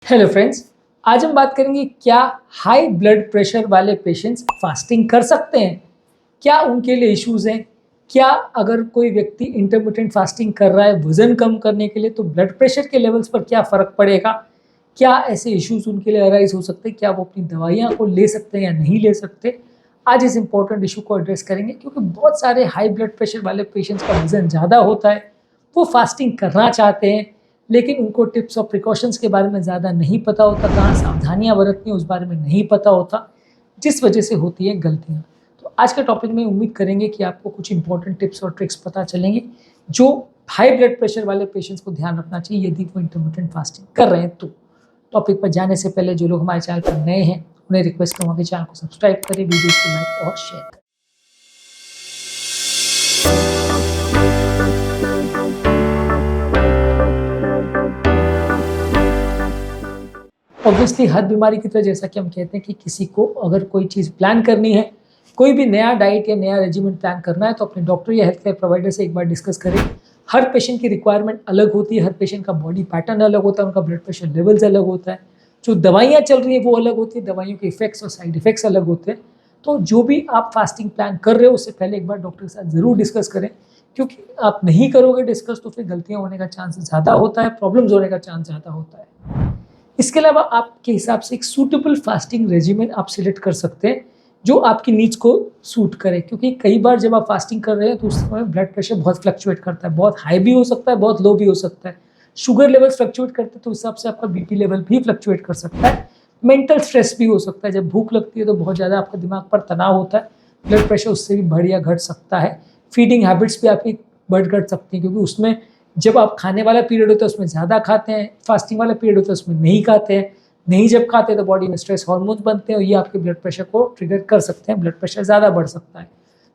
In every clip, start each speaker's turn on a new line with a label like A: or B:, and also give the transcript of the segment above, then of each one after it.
A: Hello friends, आज हम बात करेंगे क्या हाई ब्लड प्रेशर वाले पेशेंट्स फास्टिंग कर सकते हैं। क्या उनके लिए इश्यूज हैं। क्या अगर कोई व्यक्ति इंटरमिटेंट फास्टिंग कर रहा है वजन कम करने के लिए तो ब्लड प्रेशर के लेवल्स पर क्या फ़र्क पड़ेगा। क्या ऐसे इश्यूज उनके लिए अराइज हो सकते हैं, क्या वो अपनी दवाइयाँ को ले सकते हैं या नहीं ले सकते। आज इस इंपॉर्टेंट इशू को एड्रेस करेंगे क्योंकि बहुत सारे हाई ब्लड प्रेशर वाले पेशेंट्स का वजन ज़्यादा होता है, वो फास्टिंग करना चाहते हैं लेकिन उनको टिप्स और प्रिकॉशंस के बारे में ज़्यादा नहीं पता होता, कहाँ सावधानियाँ बरतनी है उस बारे में नहीं पता होता, जिस वजह से होती है गलतियाँ। तो आज के टॉपिक में उम्मीद करेंगे कि आपको कुछ इंपॉर्टेंट टिप्स और ट्रिक्स पता चलेंगे जो हाई ब्लड प्रेशर वाले पेशेंट्स को ध्यान रखना चाहिए यदि वो इंटरमिटेंट फास्टिंग कर रहे हैं। तो टॉपिक पर जाने से पहले जो लोग हमारे चैनल पर नए हैं उन्हें रिक्वेस्ट करूँगा कि चैनल को सब्सक्राइब करें, वीडियो को लाइक और शेयर करें। ऑब्वियसली हर बीमारी की तरह जैसा कि हम कहते हैं कि किसी को अगर कोई चीज़ प्लान करनी है, कोई भी नया डाइट या नया रेजिमेंट प्लान करना है तो अपने डॉक्टर या हेल्थ केयर प्रोवाइडर से एक बार डिस्कस करें। हर पेशेंट की रिक्वायरमेंट अलग होती है, हर पेशेंट का बॉडी पैटर्न अलग होता है, उनका ब्लड प्रेशर लेवल्स अलग होता है, जो दवाइयाँ चल रही हैं वो अलग होती है, दवाइयों के इफेक्ट्स और साइड इफेक्ट्स अलग होते हैं। तो जो भी आप फास्टिंग प्लान कर रहे हो उससे पहले एक बार डॉक्टर के साथ ज़रूर डिस्कस करें, क्योंकि आप नहीं करोगे डिस्कस तो फिर गलतियाँ होने का चांस ज़्यादा होता है, प्रॉब्लम्स होने का चांस ज़्यादा होता है। इसके अलावा आपके हिसाब से एक सूटेबल फास्टिंग रेजिमेंट आप सिलेक्ट कर सकते हैं जो आपकी नीड्स को सूट करे, क्योंकि कई बार जब आप फास्टिंग कर रहे हैं तो उस समय ब्लड प्रेशर बहुत फ्लक्चुएट करता है, बहुत हाई भी हो सकता है, बहुत लो भी हो सकता है। शुगर लेवल फ्लक्चुएट करते हैं तो उस हिसाब से आपका बीपी लेवल भी फ्लक्चुएट कर सकता है। मेंटल स्ट्रेस भी हो सकता है, जब भूख लगती है तो बहुत ज़्यादा आपका दिमाग पर तनाव होता है, ब्लड प्रेशर उससे भी बढ़ या घट सकता है। फीडिंग हैबिट्स भी आपकी बढ़ घट सकती हैं, क्योंकि उसमें जब आप खाने वाला पीरियड होता है उसमें ज़्यादा खाते हैं, फास्टिंग वाला पीरियड होता है उसमें नहीं खाते हैं। नहीं जब खाते तो बॉडी में स्ट्रेस हार्मोन्स बनते हैं और ये आपके ब्लड प्रेशर को ट्रिगर कर सकते हैं, ब्लड प्रेशर ज़्यादा बढ़ सकता है।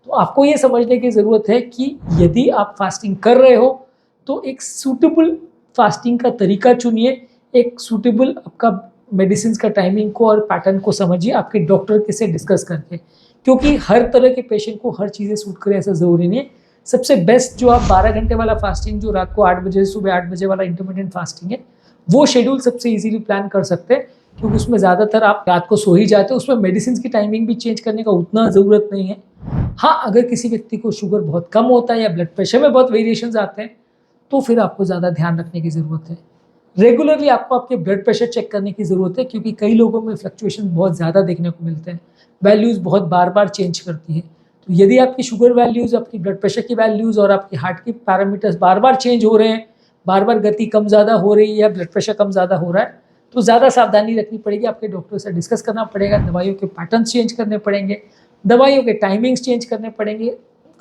A: तो आपको ये समझने की ज़रूरत है कि यदि आप फास्टिंग कर रहे हो तो एक सूटेबल फास्टिंग का तरीका चुनिए, एक सूटेबल आपका मेडिसिन का टाइमिंग को और पैटर्न को समझिए आपके डॉक्टर के से डिस्कस करके, क्योंकि हर तरह के पेशेंट को हर चीज़ें सूट करें ऐसा ज़रूरी नहीं है। सबसे बेस्ट जो आप 12 घंटे वाला फास्टिंग, जो रात को 8 बजे से सुबह 8 बजे वाला इंटरमिटेंट फास्टिंग है, वो शेड्यूल सबसे इजीली प्लान कर सकते हैं, क्योंकि उसमें ज़्यादातर आप रात को सो ही जाते हो, उसमें मेडिसिन की टाइमिंग भी चेंज करने का उतना ज़रूरत नहीं है। हाँ, अगर किसी व्यक्ति को शुगर बहुत कम होता है या ब्लड प्रेशर में बहुत वेरिएशंस आते हैं तो फिर आपको ज़्यादा ध्यान रखने की ज़रूरत है। रेगुलरली आपको आपके ब्लड प्रेशर चेक करने की ज़रूरत है, क्योंकि कई लोगों में फ्लक्चुएशन बहुत ज़्यादा देखने को मिलते हैं, वैल्यूज़ बहुत बार बार चेंज करती हैं। तो यदि आपकी शुगर वैल्यूज़, आपकी ब्लड प्रेशर की वैल्यूज़ और आपकी हार्ट की पैरामीटर्स बार बार चेंज हो रहे हैं, बार बार गति कम ज़्यादा हो रही है या ब्लड प्रेशर कम ज़्यादा हो रहा है, तो ज़्यादा सावधानी रखनी पड़ेगी, आपके डॉक्टर से डिस्कस करना पड़ेगा, दवाइयों के पैटर्न्स चेंज करने पड़ेंगे, दवाइयों के टाइमिंग्स चेंज करने पड़ेंगे,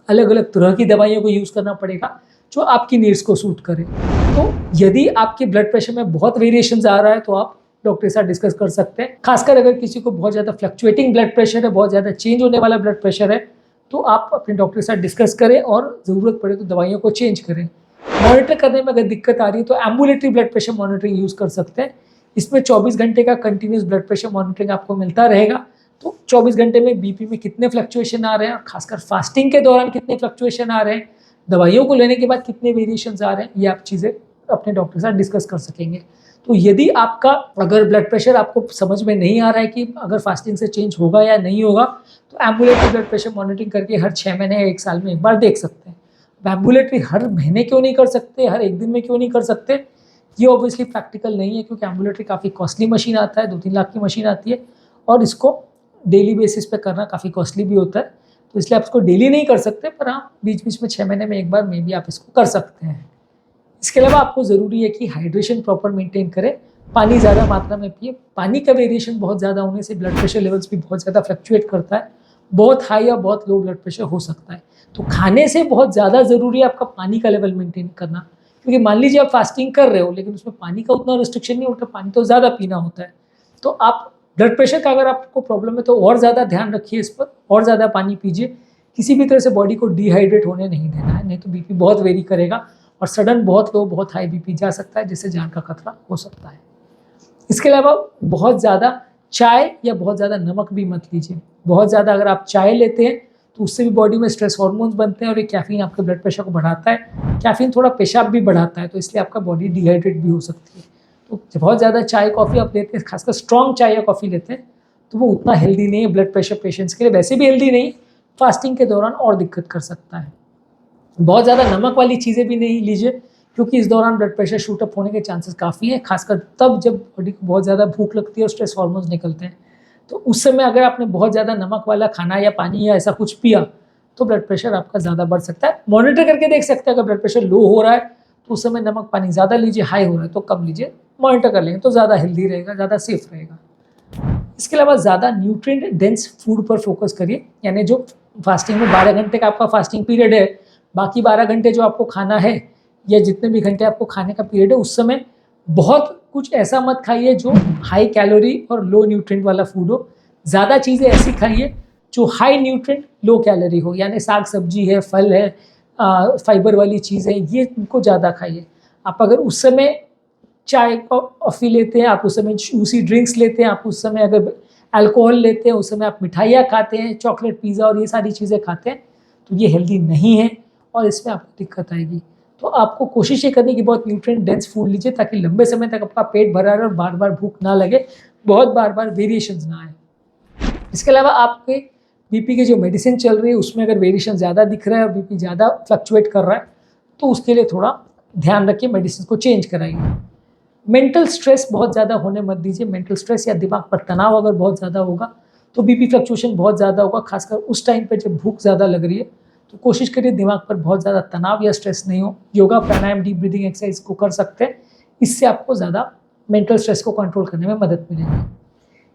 A: अलग अलग तरह की दवाइयों को यूज़ करना पड़ेगा जो आपकी नीड्स को सूट करे। तो यदि आपके ब्लड प्रेशर में बहुत वेरिएशंस आ रहा है तो आप डॉक्टर के साथ डिस्कस कर सकते हैं। खासकर अगर किसी को बहुत ज़्यादा फ्लक्चुएटिंग ब्लड प्रेशर है, बहुत ज़्यादा चेंज होने वाला ब्लड प्रेशर है, तो आप अपने डॉक्टर के साथ डिस्कस करें और ज़रूरत पड़े तो दवाइयों को चेंज करें। मॉनिटर करने में अगर दिक्कत आ रही है तो ambulatory blood pressure monitoring use कर सकते हैं। इसमें 24 घंटे का कंटिन्यूस ब्लड प्रेशर मॉनिटरिंग आपको मिलता रहेगा। तो 24 घंटे में बीपी में कितने फ्लक्चुएशन आ रहे हैं और खासकर फास्टिंग के दौरान कितने फ्लक्चुएशन आ रहे हैं, दवाइयों को लेने के बाद कितने वेरिएशंस आ रहे हैं, ये आप चीज़ें अपने डॉक्टर के साथ डिस्कस कर सकेंगे। तो यदि आपका अगर ब्लड प्रेशर आपको समझ में नहीं आ रहा है कि अगर फास्टिंग से चेंज होगा या नहीं होगा, तो एम्बुलेटरी ब्लड प्रेशर मॉनिटरिंग करके हर 6 महीने या 1 साल में एक बार देख सकते हैं। अब एम्बुलेटरी हर महीने क्यों नहीं कर सकते, हर 1 दिन में क्यों नहीं कर सकते, ये ऑब्वियसली प्रैक्टिकल नहीं है, क्योंकि एम्बुलेटरी काफ़ी कॉस्टली मशीन आता है, 2-3 लाख की मशीन आती है और इसको डेली बेसिस पे करना काफ़ी कॉस्टली भी होता है। तो इसलिए आप इसको डेली नहीं कर सकते, पर हाँ बीच बीच में 6 महीने में एक बार मे बी आप इसको कर सकते हैं। इसके अलावा आपको ज़रूरी है कि हाइड्रेशन प्रॉपर मेंटेन करें, पानी ज़्यादा मात्रा में पिए। पानी का वेरिएशन बहुत ज़्यादा होने से ब्लड प्रेशर लेवल्स भी बहुत ज़्यादा फ्लक्चुएट करता है, बहुत हाई या बहुत लो ब्लड प्रेशर हो सकता है। तो खाने से बहुत ज़्यादा ज़रूरी है आपका पानी का लेवल मेंटेन करना, क्योंकि मान लीजिए आप फास्टिंग कर रहे हो लेकिन उसमें पानी का उतना रिस्ट्रिक्शन नहीं होता, पानी तो ज़्यादा पीना होता है। तो आप ब्लड प्रेशर का अगर आपको प्रॉब्लम है तो और ज़्यादा ध्यान रखिए इस पर, और ज़्यादा पानी पीजिए। किसी भी तरह से बॉडी को डिहाइड्रेट होने नहीं देना है, नहीं तो बीपी बहुत वेरी करेगा और सडन बहुत लो बहुत हाई बीपी जा सकता है, जिससे जान का खतरा हो सकता है। इसके अलावा बहुत ज़्यादा चाय या बहुत ज़्यादा नमक भी मत लीजिए। बहुत ज़्यादा अगर आप चाय लेते हैं तो उससे भी बॉडी में स्ट्रेस हार्मोन्स बनते हैं और ये कैफीन आपके ब्लड प्रेशर को बढ़ाता है। कैफीन थोड़ा पेशाब भी बढ़ाता है, तो इसलिए आपका बॉडी डिहाइड्रेट भी हो सकती है। तो बहुत ज़्यादा चाय कॉफ़ी आप लेते हैं, खासकर स्ट्रॉन्ग चाय या कॉफ़ी लेते हैं, तो वो उतना हेल्दी नहीं है ब्लड प्रेशर पेशेंट्स के लिए, वैसे भी हेल्दी नहीं, फास्टिंग के दौरान और दिक्कत कर सकता है। बहुत ज़्यादा नमक वाली चीज़ें भी नहीं लीजिए, क्योंकि इस दौरान ब्लड प्रेशर शूट अप होने के चांसेस काफ़ी हैं, खासकर तब जब बॉडी को बहुत ज़्यादा भूख लगती है और स्ट्रेस हार्मोन्स निकलते हैं। तो उस समय अगर आपने बहुत ज़्यादा नमक वाला खाना या पानी या ऐसा कुछ पिया, तो ब्लड प्रेशर आपका ज़्यादा बढ़ सकता है। मॉनिटर करके देख सकते हैं, अगर ब्लड प्रेशर लो हो रहा है तो उस समय नमक पानी ज़्यादा लीजिए, हाई हो रहा है तो कम लीजिए, मॉनिटर कर लेंगे तो ज़्यादा हेल्दी रहेगा, ज़्यादा सेफ रहेगा। इसके अलावा ज़्यादा न्यूट्रिएंट डेंस फूड पर फोकस करिए, यानी जो फास्टिंग में 12 घंटे का आपका फास्टिंग पीरियड है, बाकी 12 घंटे जो आपको खाना है या जितने भी घंटे आपको खाने का पीरियड है, उस समय बहुत कुछ ऐसा मत खाइए जो हाई कैलोरी और लो न्यूट्रिएंट वाला फूड हो। ज़्यादा चीज़ें ऐसी खाइए जो हाई न्यूट्रिएंट लो कैलोरी हो, यानी साग सब्जी है, फल है, फाइबर वाली चीज़ें, ये इनको ज़्यादा खाइए। आप अगर उस समय चाय कॉफ़ी लेते हैं, आप उस समय जूसी ड्रिंक्स लेते हैं, आप उस समय अगर अल्कोहल लेते हैं, उस समय आप मिठाइयाँ खाते हैं, चॉकलेट, पिज़्ज़ा और ये सारी चीज़ें खाते हैं, तो ये हेल्दी नहीं है और इसमें आपको दिक्कत आएगी। तो आपको कोशिश ये करनी कि बहुत न्यूट्रिएंट डेंस फूड लीजिए, ताकि लंबे समय तक आपका पेट भरा रहे और बार बार भूख ना लगे, बहुत बार बार वेरिएशंस ना आए। इसके अलावा आपके बीपी की जो मेडिसिन चल रही है उसमें अगर वेरिएशन ज़्यादा दिख रहा है और बीपी ज़्यादा फ्लक्चुएट कर रहा है, तो उसके लिए थोड़ा ध्यान रखिए, मेडिसिन को चेंज कराइए। मेंटल स्ट्रेस बहुत ज़्यादा होने मत दीजिए। मेंटल स्ट्रेस या दिमाग पर तनाव अगर बहुत ज़्यादा होगा तो बीपी फ्लक्चुएशन बहुत ज़्यादा होगा, खासकर उस टाइम पे जब भूख ज़्यादा लग रही है। तो कोशिश करिए दिमाग पर बहुत ज़्यादा तनाव या स्ट्रेस नहीं हो। योगा, प्राणायाम, डीप ब्रीदिंग एक्सरसाइज को कर सकते हैं, इससे आपको ज़्यादा मेंटल स्ट्रेस को कंट्रोल करने में मदद मिलेगी।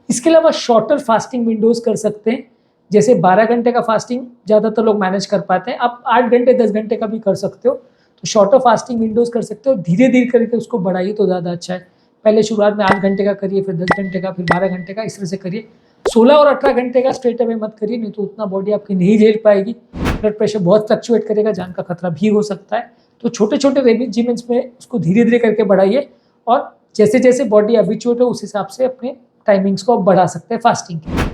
A: इसके अलावा शॉर्टर फास्टिंग विंडोज़ कर सकते हैं, जैसे 12 घंटे का फास्टिंग ज़्यादातर लोग मैनेज कर पाते हैं, आप 8 घंटे 10 घंटे का भी कर सकते हो। तो शॉर्टर फास्टिंग विंडोज़ कर सकते हो, धीरे धीरे करके उसको बढ़ाइए तो ज़्यादा अच्छा है। पहले शुरुआत में 8 घंटे का करिए, फिर 10 घंटे का, फिर 12 घंटे का, इस तरह से करिए। 16 और 18 घंटे का स्ट्रेट अवे मत करिए, नहीं तो उतना बॉडी आपकी नहीं झेल पाएगी, ब्लड प्रेशर बहुत फ्लक्चुएट करेगा, जान का खतरा भी हो सकता है। तो छोटे छोटे रेजिमेंट्स में उसको धीरे धीरे करके बढ़ाइए, और जैसे जैसे बॉडी हैबिचुएट हो उस हिसाब से अपने टाइमिंग्स को आप बढ़ा सकते हैं फास्टिंग के।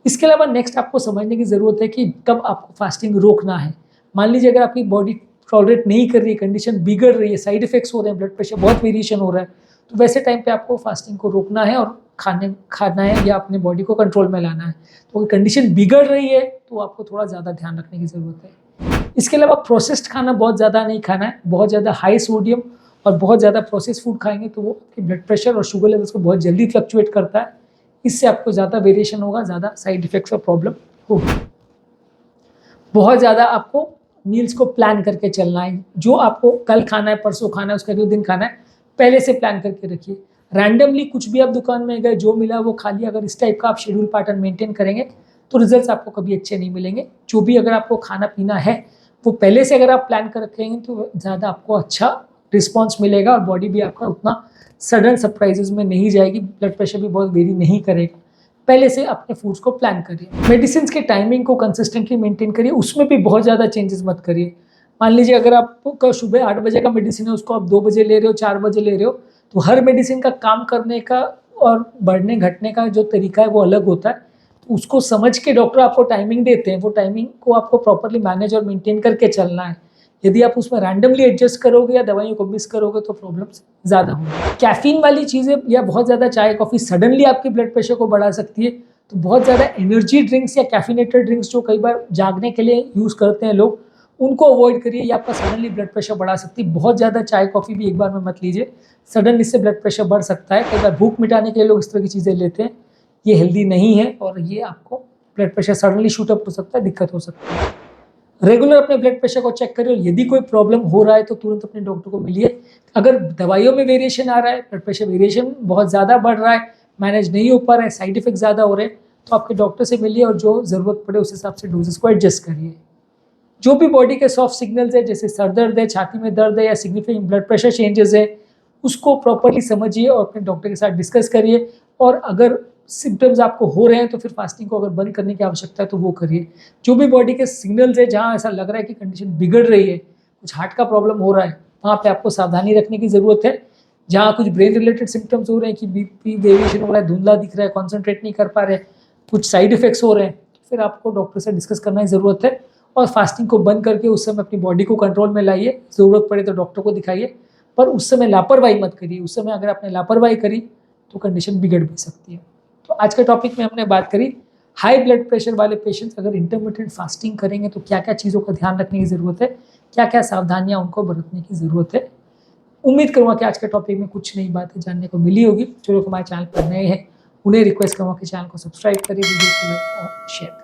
A: इसके अलावा नेक्स्ट आपको समझने की ज़रूरत है कि कब आपको फास्टिंग रोकना है। मान लीजिए अगर आपकी बॉडी टॉलरेट नहीं कर रही है, कंडीशन बिगड़ रही है, साइड इफेक्ट्स हो रहे हैं, ब्लड प्रेशर बहुत वेरिएशन हो रहा है, तो वैसे टाइम पे आपको फास्टिंग को रोकना है और खाना है या अपने बॉडी को कंट्रोल में लाना है। तो अगर कंडीशन बिगड़ रही है तो आपको थोड़ा ज़्यादा ध्यान रखने की ज़रूरत है। इसके अलावा प्रोसेस्ड खाना बहुत ज़्यादा नहीं खाना है। बहुत ज़्यादा हाई सोडियम और बहुत ज़्यादा प्रोसेस फूड खाएंगे तो वो आपके ब्लड प्रेशर और शुगर लेवल्स को बहुत जल्दी फ्लक्चुएट करता है, इससे आपको ज़्यादा वेरिएशन होगा, ज़्यादा साइड इफेक्ट्स और प्रॉब्लम होगी। बहुत ज़्यादा आपको मील्स को प्लान करके चलना है, जो आपको कल खाना है, परसों खाना है, उसके अगले दिन खाना है, पहले से प्लान करके रखिए। रैंडमली कुछ भी आप दुकान में गए, जो मिला वो खा लिया, अगर इस टाइप का आप शेड्यूल पैटर्न मेंटेन करेंगे तो रिजल्ट्स आपको कभी अच्छे नहीं मिलेंगे। जो भी अगर आपको खाना पीना है वो पहले से अगर आप प्लान कर रखेंगे तो ज़्यादा आपको अच्छा रिस्पॉन्स मिलेगा और बॉडी भी आपका उतना सडन सरप्राइजेज में नहीं जाएगी, ब्लड प्रेशर भी बहुत वेरी नहीं करेगा। पहले से अपने फूड्स को प्लान करिए। मेडिसिन के टाइमिंग को कंसिस्टेंटली मेंटेन करिए, उसमें भी बहुत ज़्यादा चेंजेस मत करिए। मान लीजिए अगर आपका सुबह 8 बजे का मेडिसिन है, उसको आप 2 बजे ले रहे हो, 4 बजे ले रहे हो, तो हर मेडिसिन का काम करने का और बढ़ने घटने का जो तरीका है वो अलग होता है। तो उसको समझ के डॉक्टर आपको टाइमिंग देते हैं, वो टाइमिंग को आपको प्रॉपरली मैनेज और मेंटेन करके चलना है। यदि आप उसमें रैंडमली एडजस्ट करोगे या दवाइयों को मिस करोगे तो प्रॉब्लम्स ज़्यादा होंगी। कैफीन वाली चीज़ें या बहुत ज़्यादा चाय कॉफ़ी सडनली आपके ब्लड प्रेशर को बढ़ा सकती है, तो बहुत ज़्यादा एनर्जी ड्रिंक्स या कैफिनेटेड ड्रिंक्स जो कई बार जागने के लिए यूज़ करते हैं लोग, उनको अवॉइड करिए, ये आपका सडनली ब्लड प्रेशर बढ़ा सकती है। बहुत ज़्यादा चाय कॉफ़ी भी एक बार में मत लीजिए, सडन इससे ब्लड प्रेशर बढ़ सकता है। कई बार भूख मिटाने के लिए लोग इस तरह की चीज़ें लेते हैं, ये हेल्दी नहीं है और ये आपको ब्लड प्रेशर सडनली शूटअप हो सकता है, दिक्कत हो सकती है। रेगुलर अपने ब्लड प्रेशर को चेक करिए, और यदि कोई प्रॉब्लम हो रहा है तो तुरंत अपने डॉक्टर को मिलिए। अगर दवाइयों में वेरिएशन आ रहा है, ब्लड प्रेशर वेरिएशन बहुत ज़्यादा बढ़ रहा है, मैनेज नहीं हो पा रहा है, साइड इफेक्ट ज़्यादा हो रहे हैं, तो आपके डॉक्टर से मिलिए और जो ज़रूरत पड़े उस हिसाब से डोजेस को एडजस्ट करिए। जो भी बॉडी के सॉफ्ट सिग्नल्स है, जैसे सर दर्द है, छाती में दर्द है या सिग्निफिकेंट ब्लड प्रेशर चेंजेस है, उसको प्रॉपरली समझिए और अपने डॉक्टर के साथ डिस्कस करिए। और अगर सिम्टम्स आपको हो रहे हैं तो फिर फास्टिंग को अगर बंद करने की आवश्यकता है तो वो करिए। जो भी बॉडी के सिग्नल्स है, जहाँ ऐसा लग रहा है कि कंडीशन बिगड़ रही है, कुछ हार्ट का प्रॉब्लम हो रहा है, वहाँ पे आपको सावधानी रखने की ज़रूरत है। जहाँ कुछ ब्रेन रिलेटेड सिम्टम्स हो रहे हैं कि बीपी वेरिएशन हो रहा है, धुंधला दिख रहा है, कॉन्सेंट्रेट नहीं कर पा रहे, कुछ साइड इफेक्ट्स हो रहे हैं, तो फिर आपको डॉक्टर से डिस्कस करना की ज़रूरत है। और फास्टिंग को बंद करके उस समय अपनी बॉडी को कंट्रोल में लाइए, ज़रूरत पड़े तो डॉक्टर को दिखाइए। पर उस समय लापरवाही मत करिए। उस समय अगर आपने लापरवाही करी तो कंडीशन बिगड़ भी सकती है। तो आज के टॉपिक में हमने बात करी हाई ब्लड प्रेशर वाले पेशेंट्स अगर इंटरमिटेंट फास्टिंग करेंगे तो क्या क्या चीज़ों का ध्यान रखने की ज़रूरत है, क्या क्या सावधानियां उनको बरतने की ज़रूरत है। उम्मीद करूँगा कि आज के टॉपिक में कुछ नई बातें जानने को मिली होगी। जो लोग हमारे चैनल पर नए हैं उन्हें रिक्वेस्ट करूँगा कि चैनल को सब्सक्राइब करें, वीडियो को लाइक और शेयर करें।